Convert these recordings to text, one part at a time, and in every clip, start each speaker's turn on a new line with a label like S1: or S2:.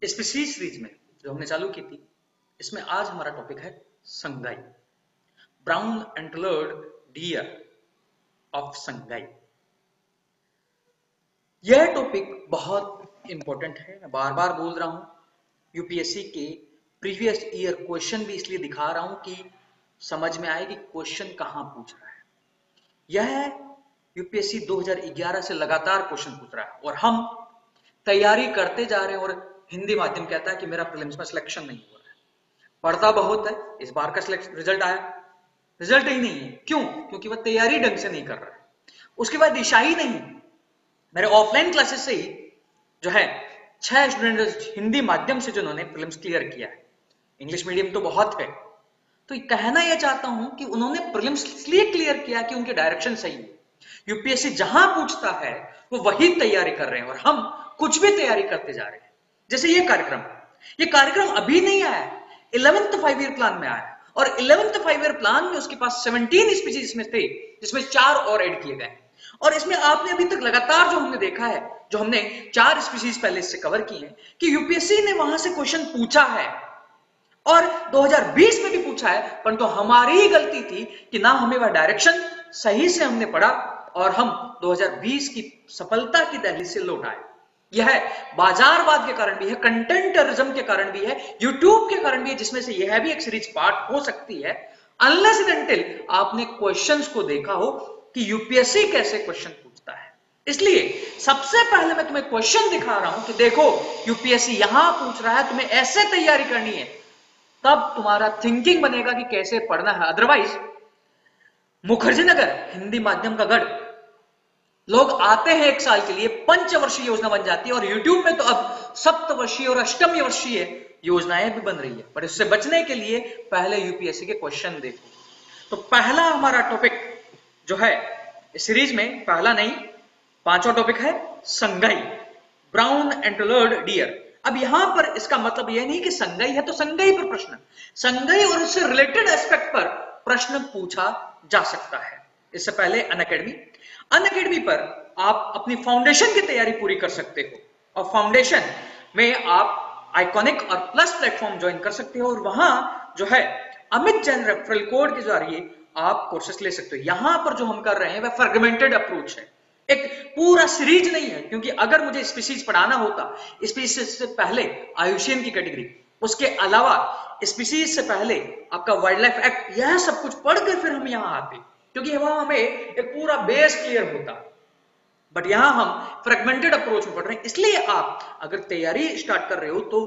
S1: Species series में जो हमने चालू की थी, इसमें आज हमारा टॉपिक है Sangai, brown antlered deer of Sangai. यह टॉपिक बहुत इंपॉर्टेंट है, मैं बार बार बोल रहा हूं। यूपीएससी के प्रीवियस ईयर क्वेश्चन भी इसलिए दिखा रहा हूं कि समझ में आए कि क्वेश्चन कहां पूछ रहा है। यह यूपीएससी 2011 से लगातार क्वेश्चन पूछ रहा है और हम तैयारी करते जा रहे हैं। और हिंदी माध्यम कहता है कि मेरा प्रीलिम्स में सिलेक्शन नहीं हो रहा है, पढ़ता बहुत है। इस बार का रिजल्ट आया, रिजल्ट ही नहीं है। क्यों? क्योंकि वह तैयारी ढंग से नहीं कर रहा है। उसके बाद दिशा ही नहीं। मेरे ऑफलाइन क्लासेस से ही जो है 6 स्टूडेंट हिंदी माध्यम से जिन्होंने प्रीलिम्स क्लियर किया है, इंग्लिश मीडियम तो बहुत है। तो कहना यह चाहता हूं कि उन्होंने प्रीलिम्स इसलिए क्लियर किया कि उनकी डायरेक्शन सही है। यूपीएससी जहां पूछता है वो वही तैयारी कर रहे हैं और हम कुछ भी तैयारी करते जा रहे हैं। जैसे ये कार्यक्रम अभी नहीं आया, 11th 5 ईयर प्लान में आया और 11th 5 ईयर प्लान में उसके पास 17 स्पीशीज में थे, जिसमें 4 और ऐड किए गए। और इसमें आपने अभी तक लगातार जो हमने देखा है, जो हमने 4 स्पीशीज पहले इससे कवर की है, कि यूपीएससी ने वहां से क्वेश्चन पूछा है और 2020 में भी पूछा है, परंतु हमारी ही गलती थी कि ना हमें वह डायरेक्शन सही से हमने पढ़ा और हम 2020 की सफलता की दहलीज से लौट आए। यह बाजारवाद के कारण भी है, कंटेंटरिज्म के कारण भी है, यूट्यूब के कारण भी है, जिसमें से यह भी एक सीरीज पार्ट हो सकती है, अनलेस एंड अनटिल आपने क्वेश्चंस को देखा हो कि यूपीएससी कैसे क्वेश्चन पूछता है। इसलिए सबसे पहले मैं तुम्हें क्वेश्चन दिखा रहा हूं कि देखो यूपीएससी यहां पूछ रहा है, तुम्हें ऐसे तैयारी करनी है, तब तुम्हारा थिंकिंग बनेगा कि कैसे पढ़ना है। अदरवाइज मुखर्जी नगर हिंदी माध्यम का गढ़, लोग आते हैं 1 साल के लिए, पंचवर्षीय योजना बन जाती है और यूट्यूब में तो अब सप्तवर्षीय और अष्टमी वर्षीय योजनाएं भी बन रही है। पर इससे बचने के लिए पहले यूपीएससी के क्वेश्चन देखो। तो पहला हमारा टॉपिक जो है इस सीरीज में, पहला नहीं 5वां टॉपिक है संगाई, ब्राउन एंटलर्ड डियर। अब यहां पर इसका मतलब यह नहीं कि संगाई है तो संगाई पर प्रश्न, संगाई और उससे रिलेटेड एस्पेक्ट पर प्रश्न पूछा जा सकता है। इससे पहले अनअकैडमी पर आप अपनी फाउंडेशन की तैयारी पूरी कर सकते हो और फाउंडेशन में आप आइकॉनिक और प्लस प्लेटफॉर्म ज्वाइन कर सकते हो और वहां जो है अमित जैन रेफरल कोड के जरिए आप कोर्सेस ले सकते हो। यहां पर जो हम कर रहे हैं वह फ्रेगमेंटेड अप्रोच है, एक पूरा सीरीज नहीं है। क्योंकि अगर मुझे स्पीशीज पढ़ाना होता, स्पीशीज से पहले आयुषियन की कैटेगरी, उसके अलावा स्पीशीज से पहले आपका वाइल्ड लाइफ एक्ट, यह सब कुछ पढ़कर फिर हम यहां आते, क्योंकि वहां हमें एक पूरा बेस क्लियर होता। बट यहां हम फ्रेगमेंटेड अप्रोच में पढ़ रहे हैं। इसलिए आप अगर तैयारी स्टार्ट कर रहे हो तो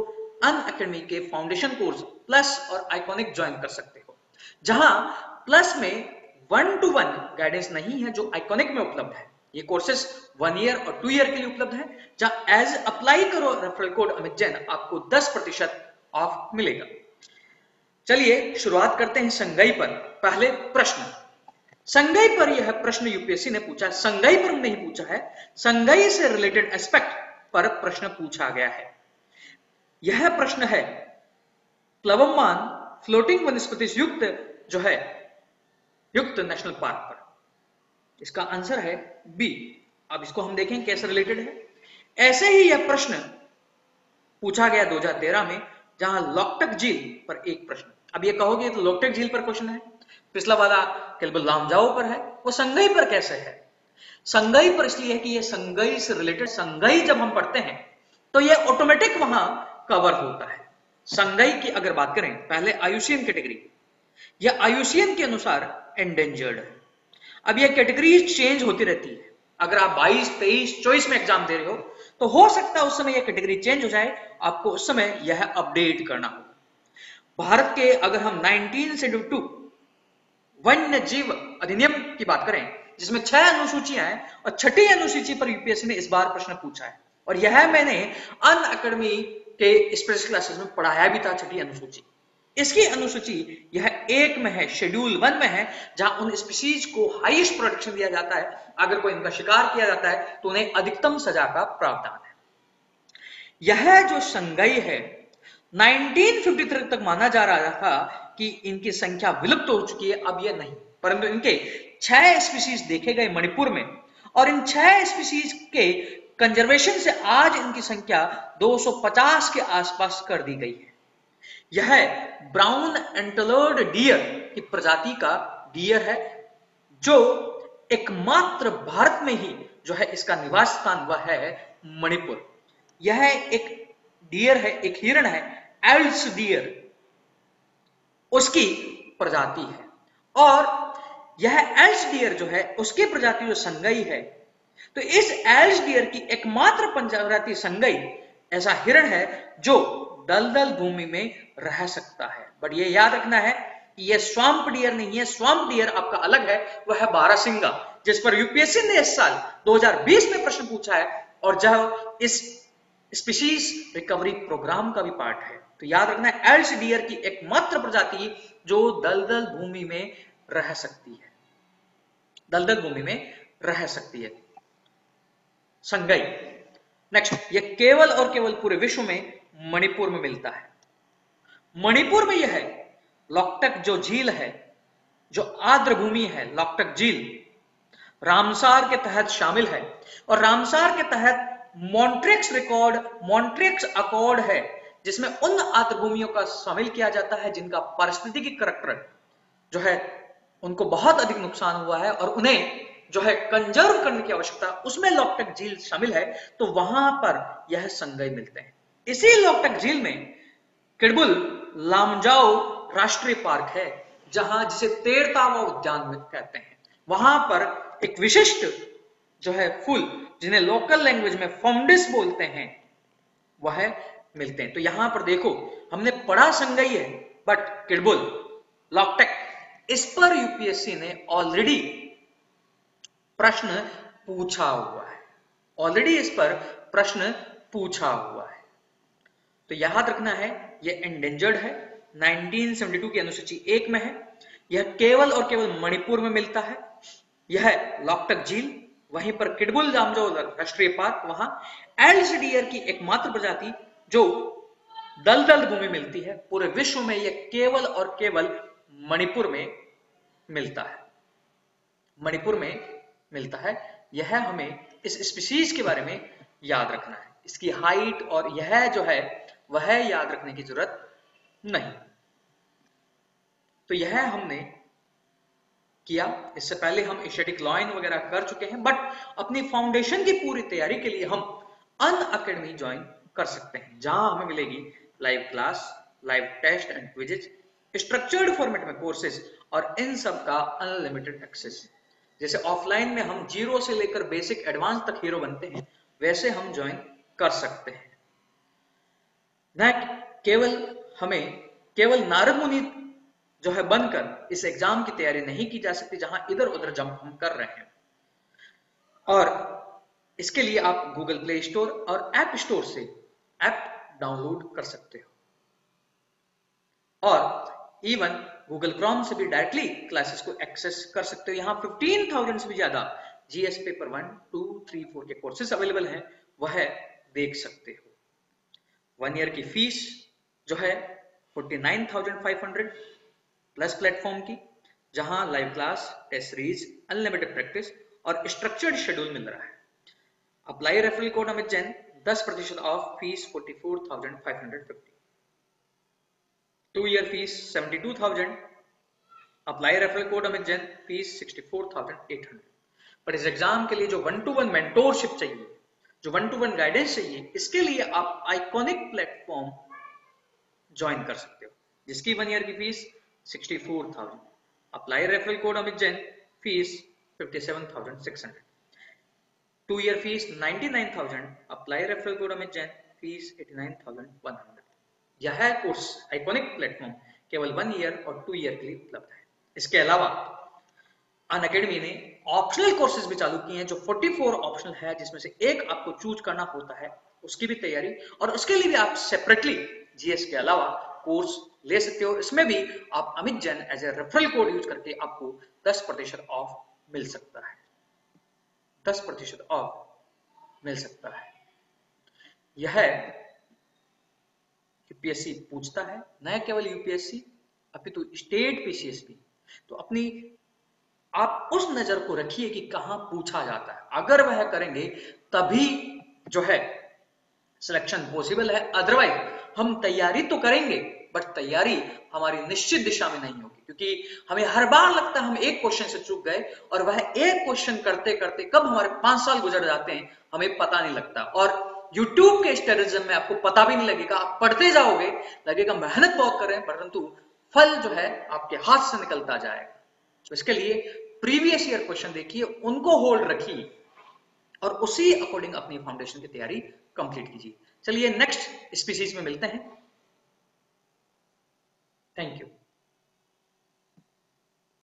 S1: अनअकैडमी के फाउंडेशन कोर्स प्लस और आइकॉनिक ज्वाइन कर सकते हो, जहां प्लस में 1-to-1 गाइडेंस नहीं है जो आइकॉनिक में उपलब्ध है। ये कोर्सेस 1 ईयर और 2 ईयर के लिए उपलब्ध है, जहां एज अप्लाई करो रेफरल कोड अमित जैन, आपको 10% ऑफ मिलेगा। चलिए शुरुआत करते हैं संगाई पर। पहले प्रश्न, संगाई पर यह प्रश्न यूपीएससी ने पूछा, संगाई पर नहीं पूछा है, संगाई से रिलेटेड एस्पेक्ट पर प्रश्न पूछा गया है। यह प्रश्न है प्लवमान फ्लोटिंग वनस्पति युक्त जो है युक्त नेशनल पार्क पर। इसका आंसर है बी। अब इसको हम देखें कैसे रिलेटेड है। ऐसे ही यह प्रश्न पूछा गया 2013 में, जहां लोकटक झील पर एक प्रश्न। अब ये कहोगे तो लोकटक झील पर क्वेश्चन है, पिछला वाला केवल लामजाओ पर है, वो संगाई पर कैसे है? संगाई पर इसलिए है कि ये संगाई से रिलेटेड, संगाई जब हम पढ़ते हैं तो ये ऑटोमेटिक वहां कवर होता है। संगाई की अगर बात करें, पहले आयुषियन कैटेगरी, यह आयुषियन के अनुसार एंडेंजर्ड है। अब यह कैटेगरी चेंज होती रहती है। अगर आप 22, 23, 24 में एग्जाम दे रहे हो तो हो सकता है उस समय यह कैटेगरी चेंज हो जाए, आपको उस समय यह अपडेट करना होगा। भारत के अगर हम 1972 वन्य जीव अधिनियम की बात करें, जिसमें 6 अनुसूचियां हैं और 6ठी अनुसूची पर यूपीएससी ने इस बार प्रश्न पूछा है और यह मैंने अनअकैडमी के स्पेशल क्लासेस में पढ़ाया भी था। 6ठी अनुसूची, इसकी अनुसूची यह 1 में है, शेड्यूल 1 में है, जहां उन स्पीशीज को हाईएस्ट प्रोटेक्शन दिया जाता है। अगर कोई इनका शिकार किया जाता है तो उन्हें अधिकतम सजा का प्रावधान है। यह जो संगाई है 1953 तक माना जा रहा था कि इनकी संख्या विलुप्त हो चुकी है, अब यह नहीं, परंतु इनके 6 स्पीशीज देखे गए मणिपुर में और इन 6 स्पीशीज के कंजर्वेशन से आज इनकी संख्या 250 के आसपास कर दी गई है। यह ब्राउन एंटलर्ड डियर की प्रजाति का डियर है, जो एकमात्र भारत में ही जो है इसका निवास स्थान वह है मणिपुर। यह एक डियर है, एक हिरण है, एल्स डियर उसकी प्रजाति है। और यह एल्स डियर जो है उसकी प्रजाति जो संगई है, तो इस एल्स डियर की एकमात्र प्रजाति संगई ऐसा हिरण है जो दलदल भूमि में रह सकता है। बट ये याद रखना है कि यह स्वाम्प डियर नहीं है। स्वाम्प डियर आपका अलग है, वह है बारहसिंगा, जिस पर यूपीएससी ने इस साल 2020 में प्रश्न पूछा है और जो इस स्पीशीज रिकवरी प्रोग्राम का भी पार्ट है। तो याद रखना है एल्स डियर की एकमात्र प्रजाति जो दलदल भूमि में रह सकती है, दलदल भूमि में रह सकती है, संगई। नेक्स्ट, यह केवल और केवल पूरे विश्व में मणिपुर में मिलता है। मणिपुर में यह लोकटक जो झील है, जो आर्द्र भूमि है, लोकटक झील रामसार के तहत शामिल है। और रामसार के तहत मॉन्ट्रिक्स अकॉर्ड है, जिसमें उन आर्द्र भूमियों का शामिल किया जाता है जिनका पारिस्थितिकी करैक्टर जो है उनको बहुत अधिक नुकसान हुआ है और उन्हें जो है कंजर्व करने की आवश्यकता, उसमें लोकटक झील शामिल है। तो वहां पर यह संगई मिलते हैं। इसी लोकटक झील में किडबुल लामजाओ राष्ट्रीय पार्क है, जहां जिसे तेरतावा उद्यान में कहते हैं। वहां पर एक विशिष्ट जो है फूल, जिन्हें लोकल लैंग्वेज में फॉर्मडिस बोलते हैं, वह मिलते हैं। तो यहां पर देखो, हमने पढ़ा संगई है, बट किडबुल, लोकटक, इस पर यूपीएससी ने ऑलरेडी प्रश्न पूछा हुआ है, ऑलरेडी इस पर प्रश्न पूछा हुआ है। तो याद रखना है यह एंडेंजर्ड है, 1972 की अनुसूची 1 में है। यह केवल और केवल मणिपुर में मिलता है। यह लोकटक झील, वहीं पर किडबुल लामजाओ राष्ट्रीय पार्क, वहां एल्स डियर की एकमात्र प्रजाति जो दलदल भूमि मिलती है। पूरे विश्व में यह केवल और केवल मणिपुर में मिलता है, मणिपुर में मिलता है। यह हमें इस स्पीशीज के बारे में याद रखना है, इसकी हाइट और यह जो है वह याद रखने की जरूरत नहीं। तो यह हमने किया। इससे पहले हम एशियाटिक लॉइन वगैरह कर चुके हैं, बट अपनी फाउंडेशन की पूरी तैयारी के लिए हम अनअकैडमी ज्वाइन कर सकते हैं, जहां हमें मिलेगी live class, live test and quizzes, structured format में कोर्सेज और इन सब का अनलिमिटेड एक्सेस। जैसे ऑफलाइन में हम जीरो से लेकर बेसिक एडवांस तक हीरो बनते हैं, वैसे हम ज्वाइन कर सकते हैं। न केवल हमें केवल नारद मुनि जो है बनकर इस एग्जाम की तैयारी नहीं की जा सकती, जहां इधर उधर जंप हम कर रहे हैं। और इसके लिए आप गूगल प्ले स्टोर और ऐप स्टोर से ऐप डाउनलोड कर सकते हो, और इवन गूगल क्रोम से भी डायरेक्टली क्लासेस को एक्सेस कर सकते हो। यहां 15,000 से भी ज्यादा जीएस पेपर 1, 2, 3, 4 के कोर्सेस अवेलेबल हैं, वह देख सकते हो। 1 ईयर की फीस जो है 49,500 प्लस प्लेटफॉर्म की, जहां live class, test series, unlimited practice और स्ट्रक्चर्ड शेड्यूल मिल रहा है। Apply referral code Amit Jain, 10% off fees 44,550। 2 year fees 72,000। Apply referral code Amit Jain, fees 64,800। पर इस एग्जाम के लिए जो 1-to-1 मेंटोरशिप चाहिए, जो 1-to-1 गाइडेंस चाहिए, इसके लिए आप आइकॉनिक प्लेटफॉर्म ज्वाइन कर सकते हो, जिसकी 1 ईयर की fees 64,000। Apply referral code Amit Jain, fees 57,600। 2 year fees 99,000। Apply referral code Amit Jain, fees 89,100। यह कोर्स आइकॉनिक प्लेटफॉर्म केवल 1 ईयर और 2 ईयर के लिए उपलब्ध है। इसके अलावा अनअकैडमी ने ऑप्शनल कोर्सेज भी चालू किए हैं, जो 44 ऑप्शनल है, जिसमें से एक आपको चूज करना होता है, उसकी भी तैयारी, और उसके लिए भी आप सेपरेटली जीएस के अलावा कोर्स ले सकते हो। इसमें भी आप Amit Jain as a referral code use करके आपको 10% ऑफ मिल सकता है, 10% ऑफ मिल सकता है। यह यूपीएससी पूछता है, न केवल यूपीएससी अपितु स्टेट पीसीएस भी। तो अपनी आप उस नजर को रखिए कि कहां पूछा जाता है, अगर वह करेंगे तभी जो है सिलेक्शन पॉसिबल है। अदरवाइज हम तैयारी तो करेंगे बट तैयारी हमारी निश्चित दिशा में नहीं होगी, क्योंकि हमें हर बार लगता है हम एक क्वेश्चन से चूक गए और वह एक क्वेश्चन करते करते कब हमारे 5 साल गुजर जाते हैं हमें पता नहीं लगता। और YouTube के इस टेररिज्म में आपको पता भी नहीं लगेगा, आप पढ़ते जाओगे, लगेगा मेहनत बहुत कर रहे हैं, परंतु फल जो है आपके हाथ से निकलता जाएगा। तो इसके लिए प्रीवियस ईयर क्वेश्चन देखिए, उनको होल्ड रखिए और उसी अकॉर्डिंग अपनी फाउंडेशन की तैयारी कंप्लीट कीजिए। चलिए नेक्स्ट स्पीसीज में मिलते हैं।